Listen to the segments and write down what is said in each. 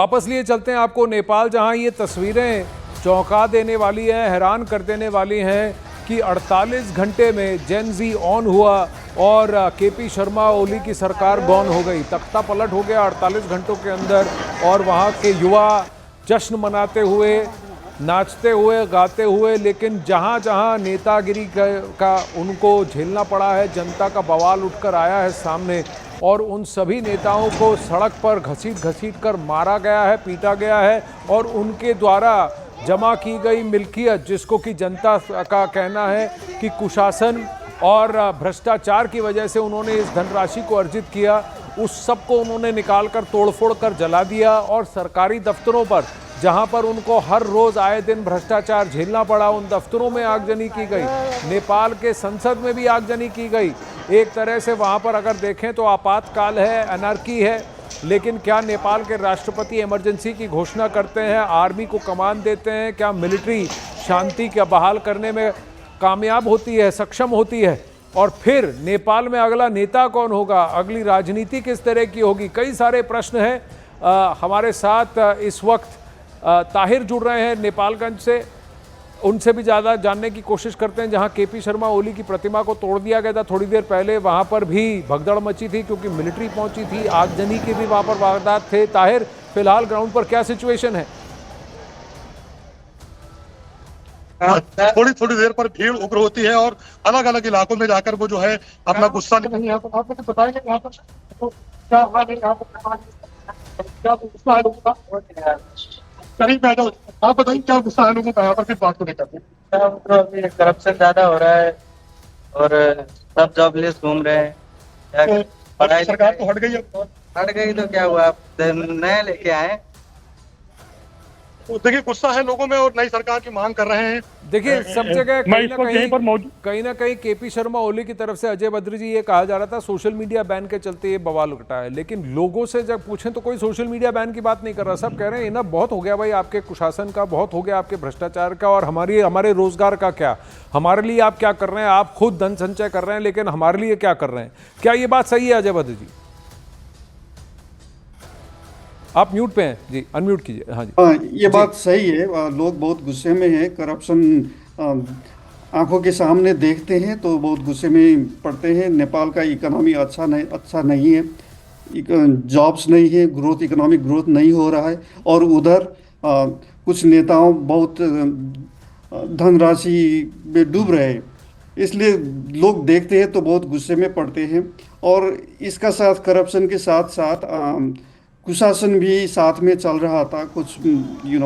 वापस लिए चलते हैं आपको नेपाल, जहां ये तस्वीरें चौंका देने वाली हैं, हैरान कर देने वाली हैं कि 48 घंटे में जेन जी ऑन हुआ और केपी शर्मा ओली की सरकार गॉन हो गई। तख्ता पलट हो गया 48 घंटों के अंदर और वहां के युवा जश्न मनाते हुए, नाचते हुए, गाते हुए, लेकिन जहां जहां नेतागिरी का उनको झेलना पड़ा है, जनता का बवाल उठकर आया है सामने और उन सभी नेताओं को सड़क पर घसीट घसीट कर मारा गया है, पीटा गया है और उनके द्वारा जमा की गई मिल्कियत, जिसको कि जनता का कहना है कि कुशासन और भ्रष्टाचार की वजह से उन्होंने इस धनराशि को अर्जित किया, उस सब को उन्होंने निकाल कर तोड़फोड़ कर जला दिया। और सरकारी दफ्तरों पर जहां पर उनको हर रोज आए दिन भ्रष्टाचार झेलना पड़ा, उन दफ्तरों में आगजनी की गई। नेपाल के संसद में भी आगजनी की गई। एक तरह से वहां पर अगर देखें तो आपातकाल है, अनार्की है। लेकिन क्या नेपाल के राष्ट्रपति इमरजेंसी की घोषणा करते हैं, आर्मी को कमान देते हैं? क्या मिलिट्री शांति का बहाल करने में कामयाब होती है, सक्षम होती है? और फिर नेपाल में अगला नेता कौन होगा, अगली राजनीति किस तरह की होगी? कई सारे प्रश्न हैं। हमारे साथ इस वक्त ताहिर जुड़ रहे हैं नेपालगंज से, उनसे भी ज़्यादा जानने की कोशिश करते हैं। जहां केपी शर्मा ओली की प्रतिमा को तोड़ दिया गया था थोड़ी देर पहले, वहां पर भी भगदड़ मची थी क्योंकि मिलिट्री पहुंची थी, आगजनी के भी वहां पर वारदात थे। ताहिर, फिलहाल ग्राउंड पर क्या सिचुएशन है? थोड़ी थोड़ी देर पर भीड़ उग्र होती है और अलग अलग इलाकों में जाकर वो जो है अपना गुस्सा नहीं बताएंगे यहाँ पर तो क्या हुआ नहीं, यहाँ पर क्या गुस्सा है लोगों का, करीब मैं जो आप बताइए क्या गुस्सा है लोगों का यहाँ पर, किस बात को लेकर? करप्शन ज्यादा हो रहा है और सब जॉबलेस घूम रहे हैं। तो पढ़ाई सरकार तो हट गई है। हट गई तो क्या हुआ, आप नया लेके आए। तो देखिए गुस्सा है लोगों में और नई सरकार की मांग कर रहे हैं। देखिए सब जगह कहीं ना कहीं केपी शर्मा ओली की तरफ से अजय बद्री जी ये कहा जा रहा था सोशल मीडिया बैन के चलते ये बवाल उठा है, लेकिन लोगों से जब पूछें तो कोई सोशल मीडिया बैन की बात नहीं कर रहा। सब कह रहे हैं ना बहुत हो गया भाई, आपके कुशासन का बहुत हो गया, आपके भ्रष्टाचार का, और हमारे रोजगार का क्या, हमारे लिए आप क्या कर रहे हैं? आप खुद धन संचय कर रहे हैं लेकिन हमारे लिए क्या कर रहे हैं? क्या ये बात सही है अजय बद्री जी? आप म्यूट पे हैं जी, अनम्यूट कीजिए। हाँ जी, ये बात सही है। लोग बहुत गुस्से में हैं। करप्शन आंखों के सामने देखते हैं तो बहुत गुस्से में पड़ते हैं। नेपाल का इकोनॉमी अच्छा नहीं है, जॉब्स नहीं है, इकोनॉमिक ग्रोथ नहीं हो रहा है और उधर कुछ नेताओं बहुत धनराशि में डूब रहे हैं। इसलिए लोग देखते हैं तो बहुत गुस्से में पड़ते हैं। और इसका साथ करप्शन के साथ साथ कुशासन भी साथ में चल रहा था कुछ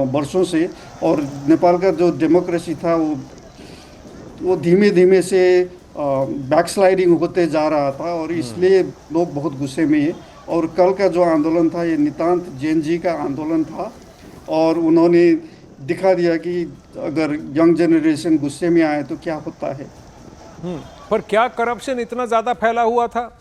वर्षों से। और नेपाल का जो डेमोक्रेसी था वो धीमे धीमे से बैकस्लाइडिंग होते जा रहा था और इसलिए लोग बहुत गुस्से में हैं। और कल का जो आंदोलन था ये नितांत जैन जी का आंदोलन था और उन्होंने दिखा दिया कि अगर यंग जनरेशन गुस्से में आए तो क्या होता है। पर क्या करप्शन इतना ज़्यादा फैला हुआ था?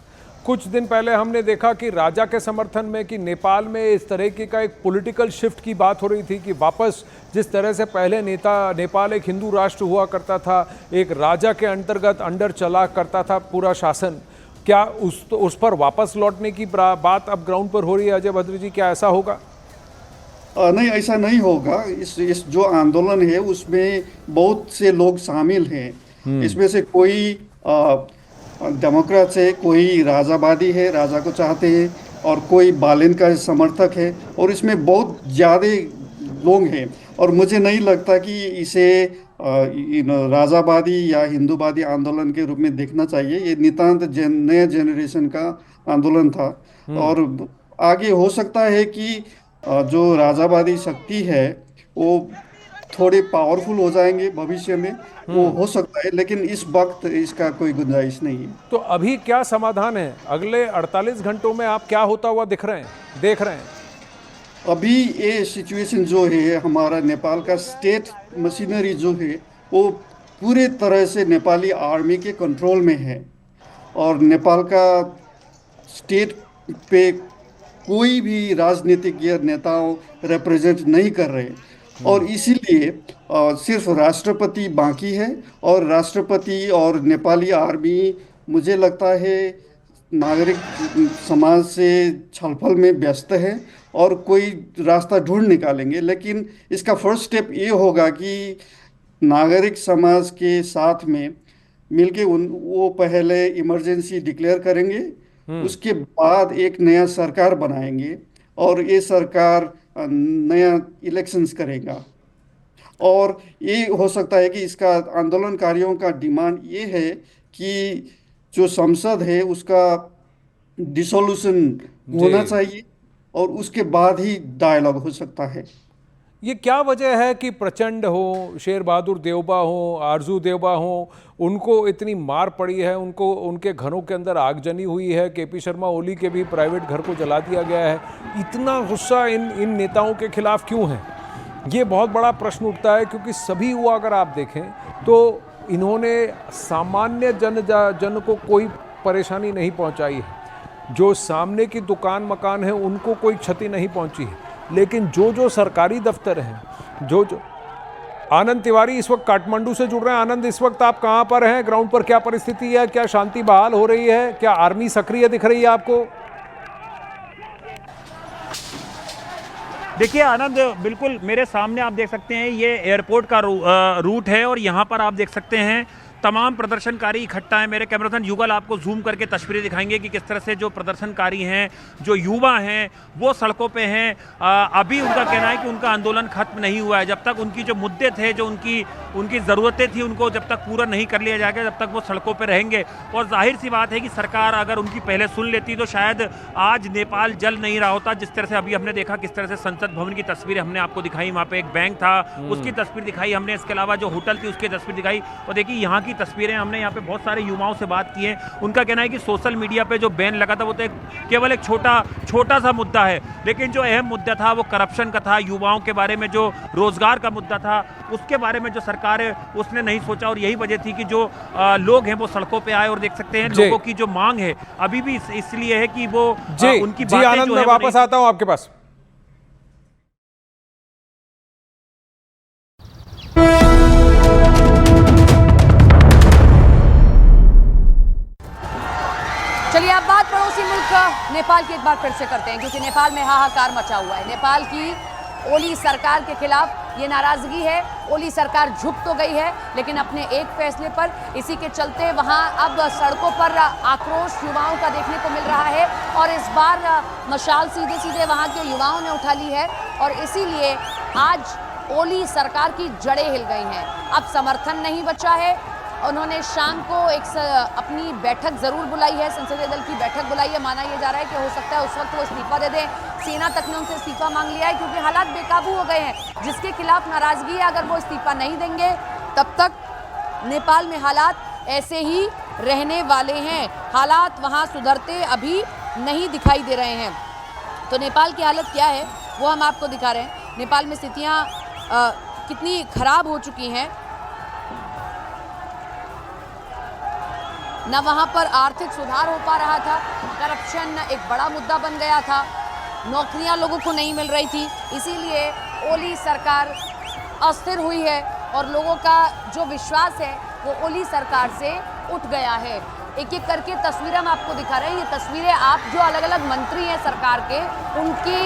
कुछ दिन पहले हमने देखा कि राजा के समर्थन में कि नेपाल में इस तरह की का एक पॉलिटिकल शिफ्ट की बात हो रही थी कि वापस जिस तरह से पहले नेपाल एक हिंदू राष्ट्र हुआ करता था, एक राजा के अंतर्गत अंडर चला करता था पूरा शासन, क्या उस पर वापस लौटने की बात अब ग्राउंड पर हो रही है? अजय बद्री जी, क्या ऐसा होगा? नहीं, ऐसा नहीं होगा। इस जो आंदोलन है उसमें बहुत से लोग शामिल हैं। इसमें से कोई डेमोक्रेट्स है, कोई राजावादी है, राजा को चाहते हैं, और कोई बालेन का समर्थक है और इसमें बहुत ज़्यादा लोग हैं। और मुझे नहीं लगता कि इसे राजावादी या हिंदूवादी आंदोलन के रूप में देखना चाहिए। ये नितांत नया जनरेशन का आंदोलन था और आगे हो सकता है कि जो राजावादी शक्ति है वो थोड़े पावरफुल हो जाएंगे भविष्य में, वो हो सकता है, लेकिन इस वक्त इसका कोई गुंजाइश नहीं है। तो अभी क्या समाधान है? अगले 48 घंटों में आप क्या होता हुआ देख रहे हैं? अभी ये सिचुएशन जो है, हमारा नेपाल का स्टेट मशीनरी जो है वो पूरे तरह से नेपाली आर्मी के कंट्रोल में है और नेपाल का स्टेट पे कोई भी राजनीतिक नेताओं रिप्रेजेंट नहीं कर रहे और इसीलिए सिर्फ राष्ट्रपति बाकी है। और राष्ट्रपति और नेपाली आर्मी मुझे लगता है नागरिक समाज से छलफल में व्यस्त है और कोई रास्ता ढूंढ निकालेंगे। लेकिन इसका फर्स्ट स्टेप ये होगा कि नागरिक समाज के साथ में मिलके वो पहले इमरजेंसी डिक्लेयर करेंगे, उसके बाद एक नया सरकार बनाएंगे और ये सरकार नया इलेक्शंस करेगा। और ये हो सकता है कि इसका आंदोलनकारियों का डिमांड ये है कि जो संसद है उसका डिसोल्यूशन होना चाहिए और उसके बाद ही डायलॉग हो सकता है। ये क्या वजह है कि प्रचंड हो, शेर बहादुर देवबा हो, आरजू देवबा हो, उनको इतनी मार पड़ी है, उनको उनके घरों के अंदर आगजनी हुई है, केपी शर्मा ओली के भी प्राइवेट घर को जला दिया गया है, इतना गुस्सा इन नेताओं के खिलाफ क्यों है? ये बहुत बड़ा प्रश्न उठता है, क्योंकि सभी हुआ अगर आप देखें तो इन्होंने सामान्य जन को कोई परेशानी नहीं पहुंचाई है। जो सामने की दुकान मकान है उनको कोई क्षति नहीं पहुंची है, लेकिन जो सरकारी दफ्तर हैं, जो आनंद तिवारी इस वक्त काठमांडू से जुड़ रहे हैं। आनंद, इस वक्त आप कहां पर हैं? ग्राउंड पर क्या परिस्थिति है? क्या शांति बहाल हो रही है? क्या आर्मी सक्रिय दिख रही है आपको? देखिए आनंद, बिल्कुल मेरे सामने आप देख सकते हैं ये एयरपोर्ट का रूट है और यहाँ पर आप देख सकते हैं तमाम प्रदर्शनकारी इकट्ठा है। मेरे कैमरामैन युगल आपको जूम करके तस्वीरें दिखाएंगे कि किस तरह से जो प्रदर्शनकारी हैं, जो युवा हैं, वो सड़कों पे हैं। अभी उनका कहना है कि उनका आंदोलन खत्म नहीं हुआ है। जब तक उनकी जो मुद्दे थे, जो उनकी ज़रूरतें थी, उनको जब तक पूरा नहीं कर लिया जाएगा, जब तक वो सड़कों पर रहेंगे। और जाहिर सी बात है कि सरकार अगर उनकी पहले सुन लेती तो शायद आज नेपाल जल नहीं रहा होता। जिस तरह से अभी हमने देखा, किस तरह से संसद भवन की तस्वीरें हमने आपको दिखाई, वहाँ पे एक बैंक था उसकी तस्वीर दिखाई हमने, इसके अलावा जो होटल थी उसकी तस्वीर दिखाई। और देखिए यहाँ की तस्वीरें, हमने यहाँ पे बहुत सारे युवाओं से बात की है। उनका कहना है कि सोशल मीडिया पे जो बैन लगा था वो तो केवल एक छोटा सा मुद्दा है, लेकिन जो अहम मुद्दा था वो करप्शन का था, युवाओं के बारे में जो रोजगार का मुद्दा था उसके बारे में जो सरकार है उसने नहीं सोचा। और यही वजह थी कि जो लोग हैं वो सड़कों पे आए। और देख सकते हैं लोगों की जो मांग है अभी भी इसलिए है कि वो उनकी बातें आनंद, जो मैं है वापस आता हूं आपके पास। चलिए अब बात पड़ोसी मुल्क नेपाल की एक बार फिर से करते हैं, क्योंकि नेपाल में हाहाकार मचा हुआ है। नेपाल की ओली सरकार के खिलाफ ये नाराजगी है। ओली सरकार झुक तो गई है, लेकिन अपने एक फैसले पर, इसी के चलते वहां अब सड़कों पर आक्रोश युवाओं का देखने को मिल रहा है। और इस बार मशाल सीधे सीधे वहां के युवाओं ने उठा ली है और इसीलिए आज ओली सरकार की जड़ें हिल गई हैं। अब समर्थन नहीं बचा है। उन्होंने शाम को अपनी बैठक जरूर बुलाई है, संसदीय दल की बैठक बुलाई है। माना यह जा रहा है कि हो सकता है उस वक्त वो इस्तीफा दे दें। सेना तक ने उनसे इस्तीफा मांग लिया है, क्योंकि हालात बेकाबू हो गए हैं। जिसके खिलाफ नाराजगी है, अगर वो इस्तीफा नहीं देंगे तब तक नेपाल में हालात ऐसे ही रहने वाले हैं। हालात वहाँ सुधरते अभी नहीं दिखाई दे रहे हैं। तो नेपाल की हालत क्या है वो हम आपको दिखा रहे हैं। नेपाल में स्थितियाँ कितनी खराब हो चुकी हैं। न वहाँ पर आर्थिक सुधार हो पा रहा था, करप्शन एक बड़ा मुद्दा बन गया था, नौकरियाँ लोगों को नहीं मिल रही थी। इसीलिए ओली सरकार अस्थिर हुई है और लोगों का जो विश्वास है वो ओली सरकार से उठ गया है। एक एक करके तस्वीरें हम आपको दिखा रहे हैं। ये तस्वीरें आप जो अलग अलग मंत्री हैं सरकार के, उनके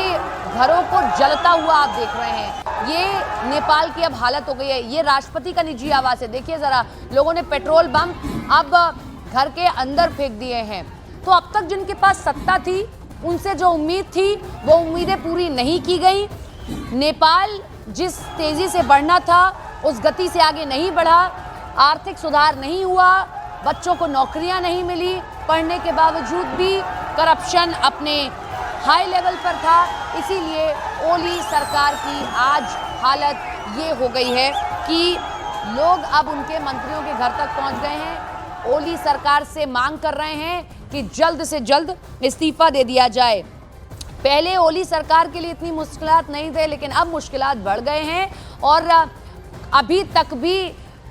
घरों को जलता हुआ आप देख रहे हैं। ये नेपाल की अब हालत हो गई है। ये राष्ट्रपति का निजी आवास है। देखिए ज़रा, लोगों ने पेट्रोल बम अब घर के अंदर फेंक दिए हैं। तो अब तक जिनके पास सत्ता थी, उनसे जो उम्मीद थी वो उम्मीदें पूरी नहीं की गई। नेपाल जिस तेज़ी से बढ़ना था उस गति से आगे नहीं बढ़ा। आर्थिक सुधार नहीं हुआ, बच्चों को नौकरियां नहीं मिली, पढ़ने के बावजूद भी करप्शन अपने हाई लेवल पर था। इसीलिए ओली सरकार की आज हालत ये हो गई है कि लोग अब उनके मंत्रियों के घर तक पहुंच गए हैं। ओली सरकार से मांग कर रहे हैं कि जल्द से जल्द इस्तीफा दे दिया जाए। पहले ओली सरकार के लिए इतनी मुश्किलात नहीं थे, लेकिन अब मुश्किलात बढ़ गए हैं और अभी तक भी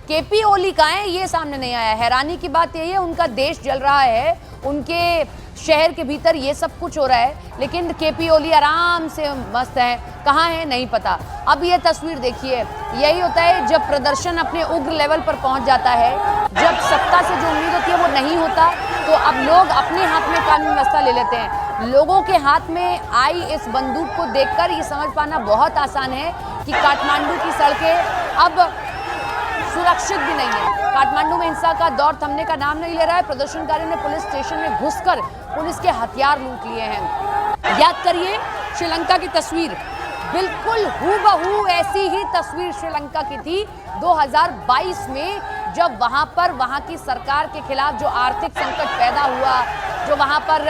केपी ओली का है ये सामने नहीं आया। हैरानी की बात यही है, उनका देश जल रहा है, उनके शहर के भीतर ये सब कुछ हो रहा है, लेकिन केपी ओली आराम से मस्त है। कहाँ है नहीं पता। अब ये तस्वीर देखिए, यही होता है जब प्रदर्शन अपने उग्र लेवल पर पहुंच जाता है, जब सत्ता से जो उम्मीद होती है वो नहीं होता, तो अब लोग अपने हाथ में कानून व्यवस्था ले लेते हैं। लोगों के हाथ में आई इस बंदूक को देखकर ये समझ पाना बहुत आसान है कि काठमांडू की सड़कें अब सुरक्षित भी नहीं है। काठमांडू में हिंसा का दौर थमने का नाम नहीं ले रहा है। प्रदर्शनकारियों ने पुलिस स्टेशन में घुसकर पुलिस के हथियार लूट लिए हैं। याद करिए श्रीलंका की तस्वीर, बिल्कुल हूबहू ऐसी ही तस्वीर श्रीलंका की थी 2022 में, जब वहां की सरकार के खिलाफ जो आर्थिक संकट पैदा हुआ, जो वहां पर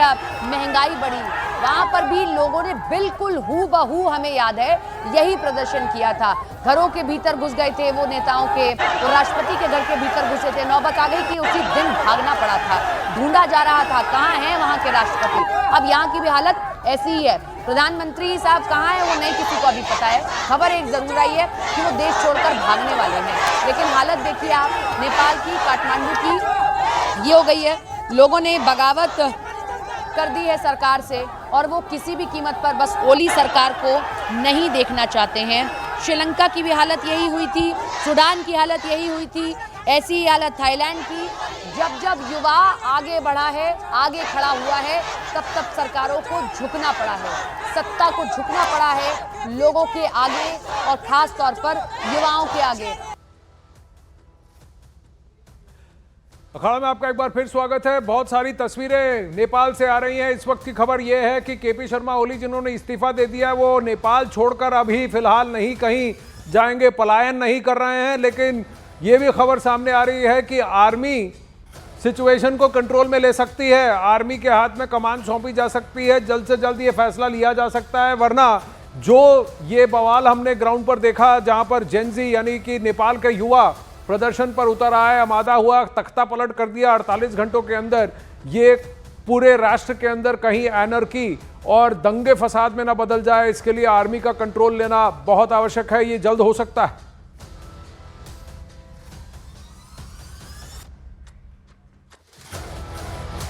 महंगाई बढ़ी, वहां पर भी लोगों ने बिल्कुल हूबहू, हमें याद है, यही प्रदर्शन किया था। घरों के भीतर घुस गए थे वो नेताओं के, वो राष्ट्रपति के घर के भीतर घुसे थे। नौबत आ गई कि उसी दिन भागना पड़ा था, ढूंढा जा रहा था कहाँ हैं वहां के राष्ट्रपति। अब यहाँ की भी हालत ऐसी ही है। प्रधानमंत्री साहब कहाँ हैं वो नहीं किसी को अभी पता है। खबर एक जरूर आई है कि वो देश छोड़कर भागने वाले हैं, लेकिन हालत देखिए आप नेपाल की, काठमांडू की, ये हो गई है। लोगों ने बगावत कर दी है सरकार से और वो किसी भी कीमत पर बस ओली सरकार को नहीं देखना चाहते हैं। श्रीलंका की भी हालत यही हुई थी, सूडान की हालत यही हुई थी, ऐसी ही हालत थाईलैंड की। जब जब युवा आगे बढ़ा है, आगे खड़ा हुआ है, तब तब सरकारों को झुकना पड़ा है, सत्ता को झुकना पड़ा है लोगों के आगे और खास तौर पर युवाओं के आगे। अखाड़ा में आपका एक बार फिर स्वागत है। बहुत सारी तस्वीरें नेपाल से आ रही हैं। इस वक्त की खबर यह है कि केपी शर्मा ओली जिन्होंने इस्तीफा दे दिया, वो नेपाल छोड़कर अभी फिलहाल नहीं कहीं जाएंगे, पलायन नहीं कर रहे हैं। लेकिन ये भी खबर सामने आ रही है कि आर्मी सिचुएशन को कंट्रोल में ले सकती है, आर्मी के हाथ में कमान सौंपी जा सकती है, जल्द से जल्द ये फैसला लिया जा सकता है। वरना जो ये बवाल हमने ग्राउंड पर देखा, जहां पर जेनजी यानी कि नेपाल के युवा प्रदर्शन पर उतर आए, आमादा हुआ, तख्ता पलट कर दिया 48 घंटों के अंदर, ये पूरे राष्ट्र के अंदर कहीं एनर्की और दंगे फसाद में ना बदल जाए, इसके लिए आर्मी का कंट्रोल लेना बहुत आवश्यक है। ये जल्द हो सकता है।